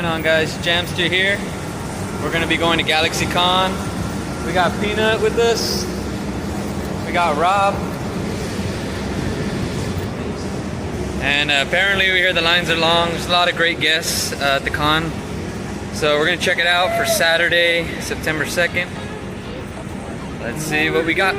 going on, guys? Jamster here. We're gonna be going to GalaxyCon. We got Peanut with us. We got Rob. And apparently we hear the lines are long. There's a lot of great guests at the con. So we're gonna check it out for Saturday, September 2nd. Let's see what we got.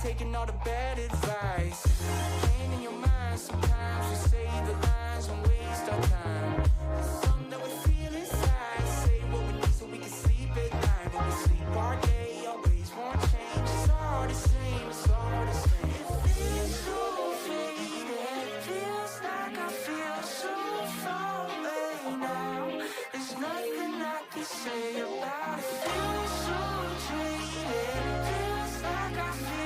Taking all the bad advice, pain in your mind. Sometimes we say the lines and waste our time. There's something that we feel inside. Say what we need so we can sleep at night. When we sleep our day, our ways won't change. It's all the same, it's all the same. It feels so faded. It feels like I feel so far away now. There's nothing I can say about it. Feels so jaded. It feels like I feel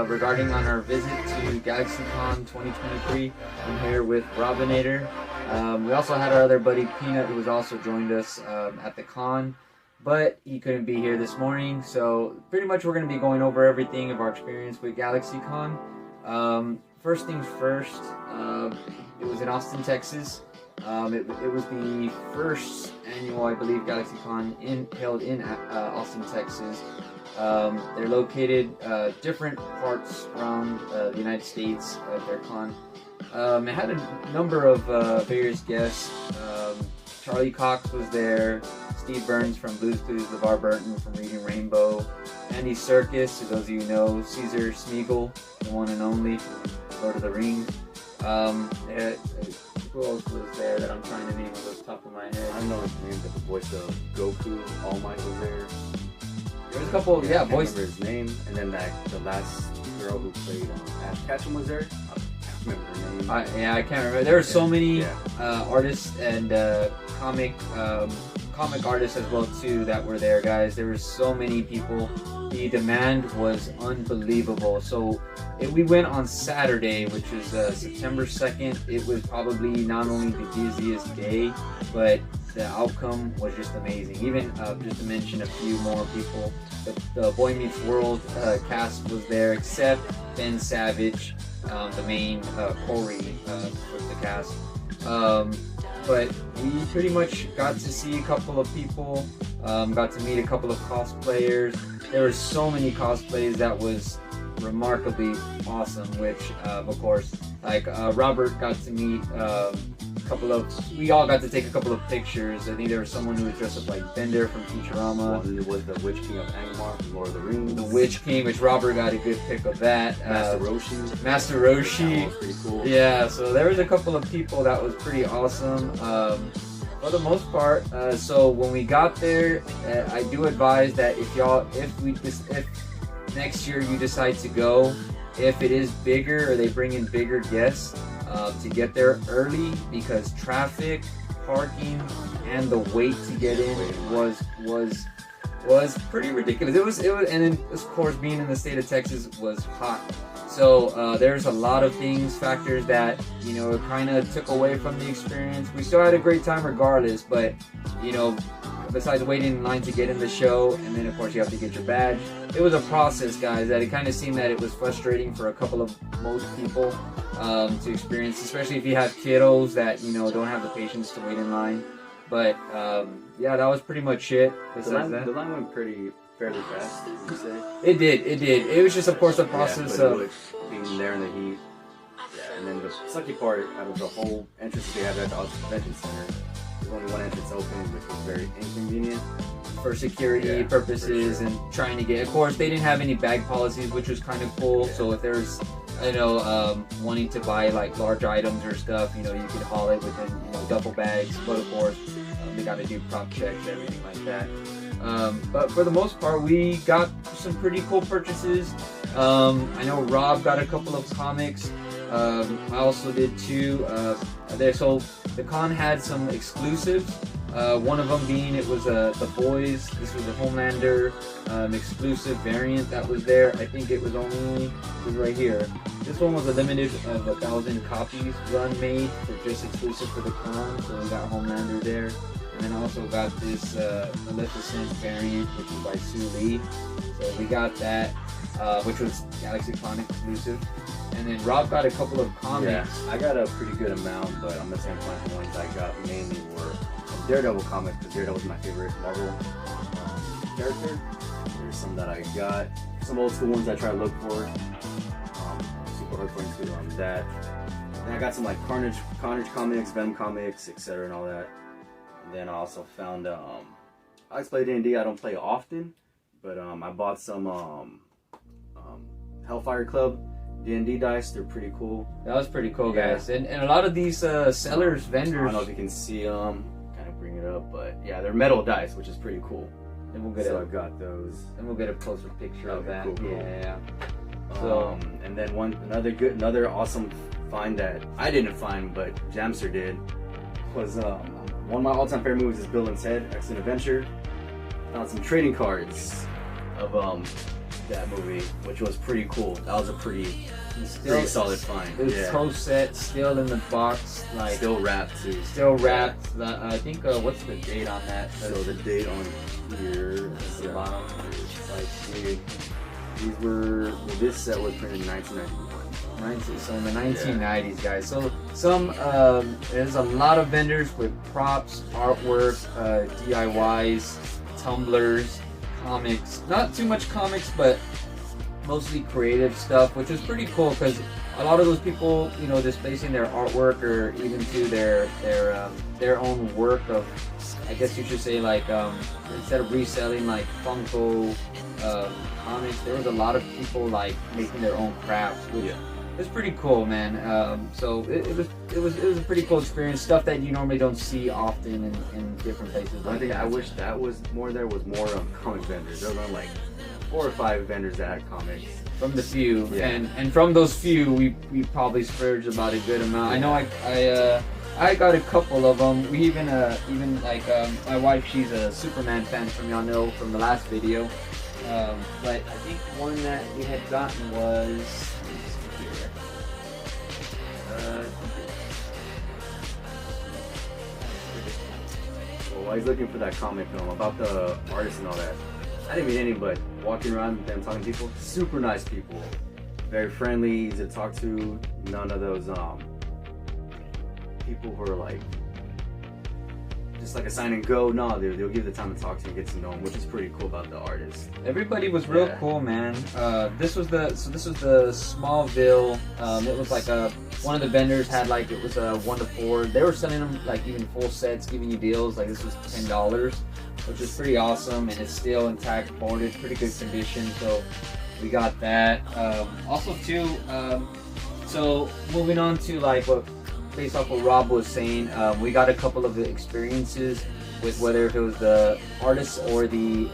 Regarding on our visit to GalaxyCon 2023, I'm here with Robinator. We also had our other buddy Peanut, who was also joined us at the con, but he couldn't be here this morning. So pretty much we're going to be going over everything of our experience with GalaxyCon. First things first, it was in Austin, Texas. It was the first annual, I believe, GalaxyCon held in Austin, Texas. They're located different parts around the United States of their con. It had a number of various guests. Charlie Cox was there, Steve Burns from Blues Clues, LeVar Burton from Reading Rainbow, Andy Serkis, who those of you know, Caesar Smeagol, the one and only from Lord of the Rings. Who else was there that I'm trying to name off the top of my head? I don't know his name, but the voice of Goku, All Might was there. There was a couple of, I yeah, can't voice. remember his name, and then the last girl who played Ash Ketchum was there. I can't remember her name. I can't remember. There were so many Yeah. artists and comic artists as well too that were there, guys. There were so many people. The demand was unbelievable. So we went on Saturday, which is September 2nd. It was probably not only the busiest day, but the outcome was just amazing. Even just to mention a few more people, the Boy Meets World cast was there, except Ben Savage, the main Corey was the cast. But we pretty much got to see a couple of people, got to meet a couple of cosplayers. There were so many cosplays that was remarkably awesome, which of course, like Robert got to meet we all got to take a couple of pictures. I think there was someone who was dressed up like Bender from Futurama. One was the Witch King of Angmar from Lord of the Rings. The Witch King, which Robert got a good pic of that. Master Roshi. Master Roshi. That was pretty cool. Yeah, so there was a couple of people that was pretty awesome. For the most part, so when we got there, I do advise that if next year you decide to go, if it is bigger or they bring in bigger guests, to get there early, because traffic, parking, and the wait to get in was pretty ridiculous. It was, and then of course being in the state of Texas was hot. So there's a lot of factors that, you know, kind of took away from the experience. We still had a great time regardless, but, you know, besides waiting in line to get in the show, and then of course you have to get your badge, it was a process, guys, that it kind of seemed that it was frustrating for most people to experience, especially if you have kiddos that, you know, don't have the patience to wait in line. But yeah, that was pretty much it. The line went fairly fast, would you say? It did. It was just, of course, the process of being there in the heat. Yeah, and then the sucky part out of the whole entrance they have at the convention center, there's only one entrance open, which was very inconvenient for security purposes, for sure. and trying to get. Of course, they didn't have any bag policies, which was kind of cool. Yeah. So if there's, you know, wanting to buy like large items or stuff, you know, you can haul it within, you know, duffel bags. But of course, they got to do prop checks, everything like that. But for the most part, we got some pretty cool purchases. I know Rob got a couple of comics. I also did too. So the con had some exclusives. One of them being it was The Boys. This was a Homelander exclusive variant that was there. I think it was right here. This one was a limited of 1,000 copies run made for just exclusive for the con. So we got Homelander there. And then I also got this Maleficent variant, which is by Sue Lee. So we got that, which was GalaxyCon exclusive. And then Rob got a couple of comics. Yeah, I got a pretty good amount, but I'm not saying the ones I got mainly were Daredevil comics, because Daredevil was my favorite Marvel character. There's some that I got, some old school ones I try to look for. Super hard for include on that. Then I got some like Carnage comics, Venom comics, etc. and all that. And then I also found I like to play D&D. I don't play often, but I bought some Hellfire Club D&D dice. They're pretty cool. That was pretty cool, guys. And a lot of these sellers, vendors. I don't know if you can see them. Kind of bring it up, but yeah, they're metal dice, which is pretty cool. And we'll get I got those. And we'll get a closer picture of that. Cool. Yeah. So and then another awesome find that I didn't find, but Jamster did, was one of my all-time favorite movies is Bill and Ted: Excellent Adventure. Found some trading cards of that movie, which was pretty cool. That was a pretty solid find. It was whole set, still in the box, like still wrapped too. Still wrapped. I think what's the date on that? So the date on here is the bottom. This set was printed in 1991. So in the 1990s, guys. So there's a lot of vendors with props, artwork, DIYs, tumblers, comics. Not too much comics, but mostly creative stuff, which was pretty cool because a lot of those people, you know, displaying their artwork or even to their own work of, I guess you should say, like instead of reselling like Funko comics, there was a lot of people like making their own crafts, which it's pretty cool, man. So it was a pretty cool experience. Stuff that you normally don't see often in different places. One thing I wish that was more comic vendors. There were like 4 or 5 vendors that had comics. From the few, and from those few, we probably splurged about a good amount. I know I got a couple of them. We even like my wife, she's a Superman fan, from y'all know from the last video. But I think one that we had gotten was. Well, while he's looking for that comic film about the artists and all that, I didn't meet any, but walking around with them, talking to people, super nice people, very friendly, easy to talk to. None of those people who are like just like a sign and go. No, they'll give the time to talk to you and get to know them, which is pretty cool about the artists. Everybody was real cool, man. This was the Smallville. It was like one of the vendors had like, it was a 1 to 4. They were selling them like even full sets, giving you deals. Like this was $10, which is pretty awesome, and it's still intact, boarded, pretty good condition. So we got that. Also too. So moving on to like what. Based off what Rob was saying, we got a couple of experiences with whether if it was the artists or the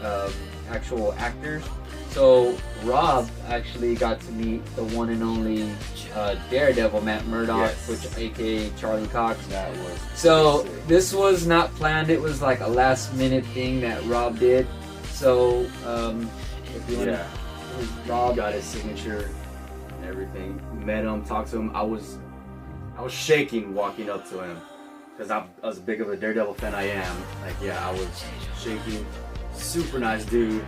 actual actors. So Rob actually got to meet the one and only Daredevil, Matt Murdock, which aka Charlie Cox. That was so sick. This was not planned. It was like a last minute thing that Rob did. So if you want to, Rob got his signature and everything. Met him, talked to him. I was shaking walking up to him because I was big of a Daredevil fan. I am. Like, I was shaking. Super nice dude.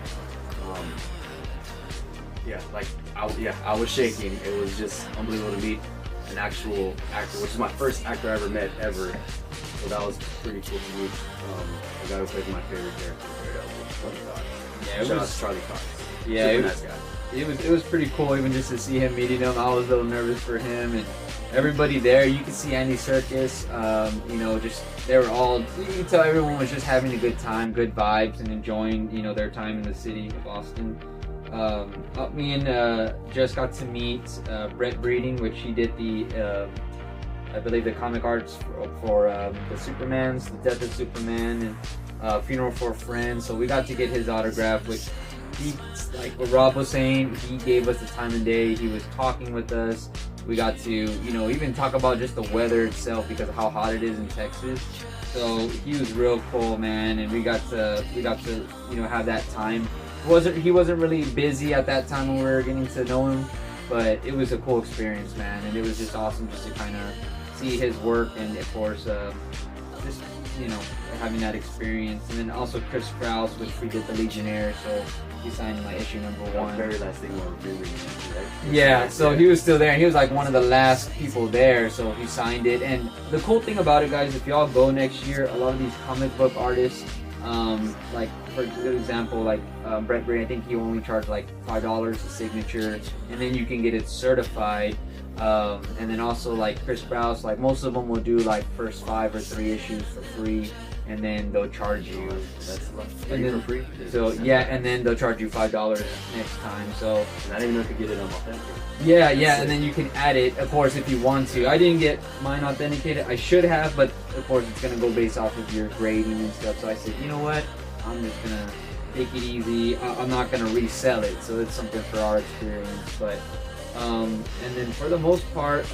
I was shaking. It was just unbelievable to meet an actual actor, which is my first actor I ever met ever. So that was pretty cool to meet. The guy who plays my favorite character, Daredevil. Shout out to Charlie Cox. Yeah, super nice guy. It was pretty cool even just to see him, meeting him. I was a little nervous for him and everybody there. You could see Andy Serkis, you know, just they were all, you could tell everyone was just having a good time, good vibes, and enjoying, you know, their time in the city of Austin. Me and Jess got to meet Brett Breeding, which he did the I believe the comic arts for the Supermans, the Death of Superman, and Funeral for a Friend. So we got to get his autograph, which he, like what Rob was saying, he gave us the time of day. He was talking with us. We got to, you know, even talk about just the weather itself because of how hot it is in Texas. So he was real cool, man, and we got to, you know, have that time. He wasn't really busy at that time when we were getting to know him, but it was a cool experience, man, and it was just awesome just to kind of see his work and of course just, you know, having that experience. And then also Chris Sprouse, which we did the Legionnaire, so he signed my issue number 1. Very last thing we were doing, right? Yeah, so he was still there, and he was like one of the last people there, so he signed it. And the cool thing about it, guys, if y'all go next year, a lot of these comic book artists, like for good example, like Brett Bray, I think he only charged like $5 a signature, and then you can get it certified. And then also like Chris Sprouse, like most of them will do like first 5 or 3 issues for free, and then they'll charge you. That's for free. So yeah, and then they'll charge you $5 next time. So I didn't even know if you could get it authentic. Yeah, and then you can add it, of course, if you want to. I didn't get mine authenticated. I should have, but of course it's gonna go based off of your grading and stuff. So I said, you know what? I'm just gonna take it easy. I'm not gonna resell it. So it's something for our experience, but. And then for the most part,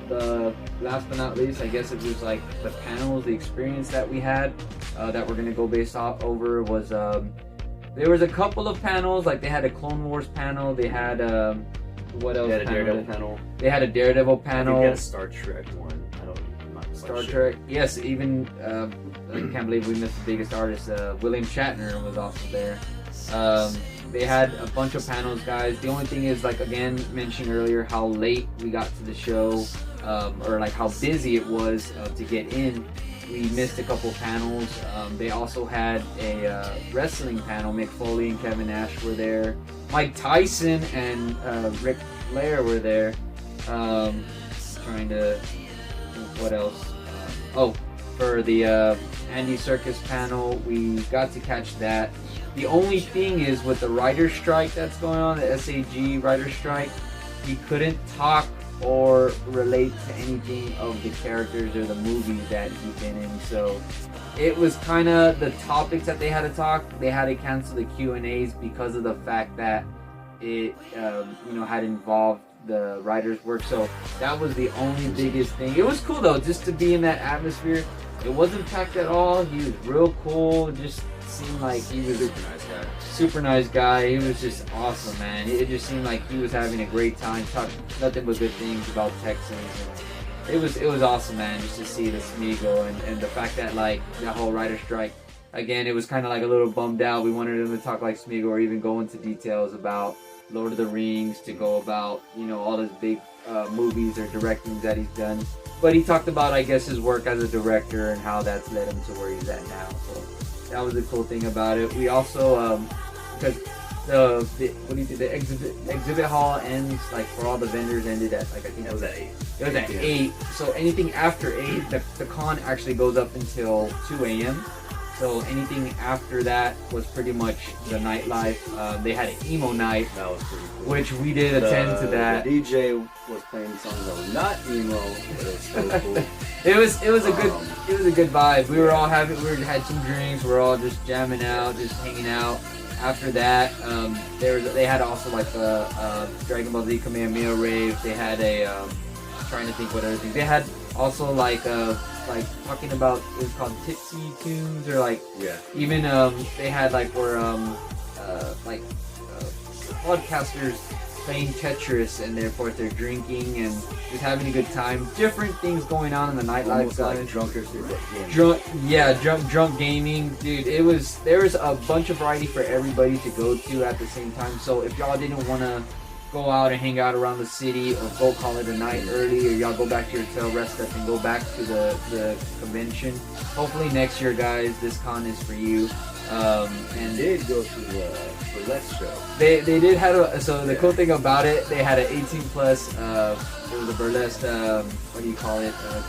the last but not least, I guess it was like the panels, the experience that we had that we're gonna go based off over was there was a couple of panels. Like they had a Clone Wars panel, they had what else? They had a Daredevil panel. They had a Daredevil panel. They had a Star Trek one. I'm not Star sure. Trek. Yes, even I can't believe we missed the biggest artist. William Shatner was also there. They had a bunch of panels, guys. The only thing is, like again, mentioned earlier, how late we got to the show, or like how busy it was to get in. we missed a couple panels. They also had a wrestling panel. Mick Foley and Kevin Nash were there. Mike Tyson and Ric Flair were there. Trying to think what else. For the Andy Serkis panel, we got to catch that. The only thing is with the writer's strike that's going on, the SAG writer's strike, he couldn't talk or relate to anything of the characters or the movies that he's been in. So it was kind of the topics that they had to talk. They had to cancel the Q&As because of the fact that it had involved the writer's work. So that was the only biggest thing. It was cool though, just to be in that atmosphere. It wasn't packed at all. He was real cool. Just seemed like he was a super nice guy. He was just awesome, man. It just seemed like he was having a great time. Talked nothing but good things about Texans. And it was awesome, man, just to see the Smeagol and the fact that like that whole writer strike. Again, it was kind of like a little bummed out. We wanted him to talk like Smeagol or even go into details about Lord of the Rings, to go about all his big movies or directings that he's done. But he talked about, I guess, his work as a director and how that's led him to where he's at now. So that was the cool thing about it. We also, because the exhibit hall ends, like for all the vendors, ended at like I think it was at 8. It was at 8. So anything after 8, the con actually goes up until 2 a.m. So anything after that was pretty much the nightlife. They had an emo night. That was pretty cool. Which we did attend to that. The DJ was playing songs that were not emo, but it was so cool. It was a good vibe. We were all had some drinks. We were all just jamming out, just hanging out. After that, they had also like the Dragon Ball Z Kamehameha rave. They had trying to think what other things. They had also like talking about, it was called Tipsy Tunes, or even they had like where podcasters playing Tetris, and therefore they're drinking and just having a good time. Different things going on in the nightlife. Like drunk gaming, dude. There was a bunch of variety for everybody to go to at the same time. So if y'all didn't want to go out and hang out around the city, or go call it a night early, or y'all go back to your hotel, rest up, and go back to the convention. Hopefully next year, guys, this con is for you. And they did go to the burlesque show. They did have the cool thing about it, they had an 18 plus. It was a burlesque,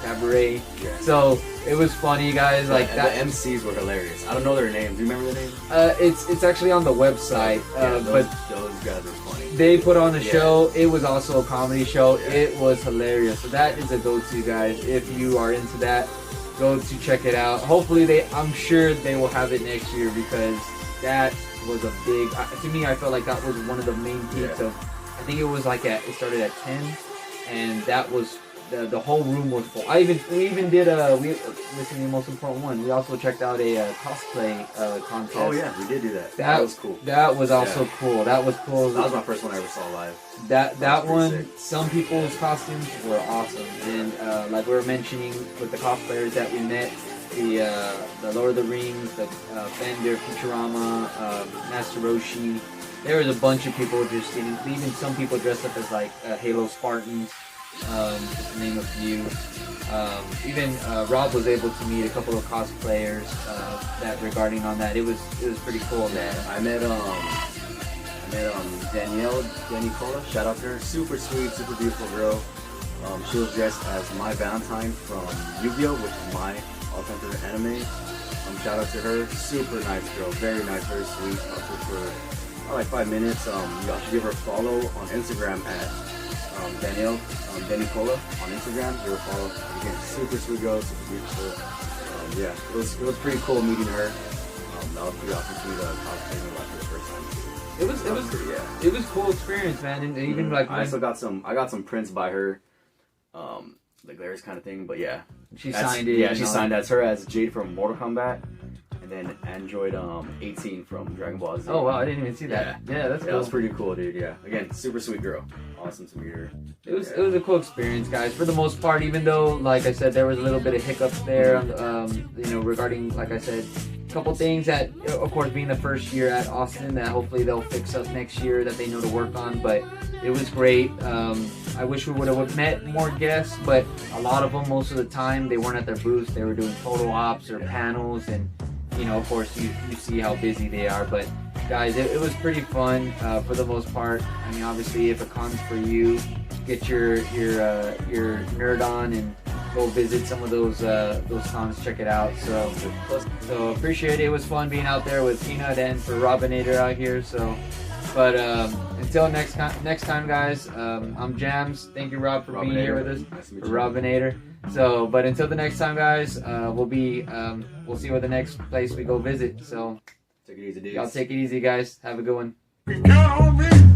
cabaret. Yeah. So it was funny, guys. Like that. The MCs were hilarious. I don't know their names. Do you remember their names? It's actually on the website. Those guys are funny. They put on a show. It was also a comedy show. Yeah. It was hilarious. So that is a go-to, guys. If you are into that, go to check it out. Hopefully I'm sure they will have it next year, because that was a big, to me, I felt like that was one of the main peaks of, I think it was it started at 10, and that was, the whole room was full. We even did listen to the most important one. We also checked out a cosplay contest. Oh yeah, we did do that. That was cool. That was also cool. That was cool. That was my first one I ever saw live. That one, sick. Some people's costumes were awesome, and like we were mentioning with the cosplayers that we met, the Lord of the Rings, the Bender, Futurama, Master Roshi. There was a bunch of people just even some people dressed up as Halo Spartans. Just to name a few. Even Rob was able to meet a couple of cosplayers that regarding on that. It was pretty cool, man. I met Danny Cola. Shout out to her. Super sweet, super beautiful girl. She was dressed as my Valentine from Yu-Gi-Oh, which is my all-time favorite anime. Shout out to her. Super nice girl. Very nice, very sweet. Talked to her for like 5 minutes. Y'all should give her a follow on Instagram at Danny Cola on Instagram. Give her a follow. Again, super sweet girl, super beautiful. It was pretty cool meeting her. That was pretty awesome to meet cosplay for the first time. It was a cool experience, man. And even I also got some prints by her, like Larry's kind of thing. But yeah, she signed it. Yeah, she signed as her as Jade from Mortal Kombat. And then Android 18 from Dragon Ball Z. Oh wow, I didn't even see that. Yeah, that's cool. That was pretty cool, dude. Yeah, again, super sweet girl. Awesome to meet her. It was a cool experience, guys. For the most part, even though, like I said, there was a little bit of hiccups there, regarding, like I said, couple things that, of course, being the first year at Austin, that hopefully they'll fix up next year that they know to work on. But it was great. I wish we would have met more guests, but a lot of them, most of the time, they weren't at their booths. They were doing photo ops or panels, and of course, you see how busy they are. But guys, it was pretty fun for the most part. I mean, obviously, if a con's for you, get your nerd on and go visit some of those cons, check it out. So appreciate it. It was fun being out there with Peanut and for Robinator out here. So, but until next time, guys. I'm Jams. Thank you, Rob, for being here with us. Nice to meet For you. Robinator. So, but until the next time, guys, we'll see where the next place we go visit. So, Take it easy, dudes. y'all take it easy, guys. Have a good one. Count on me.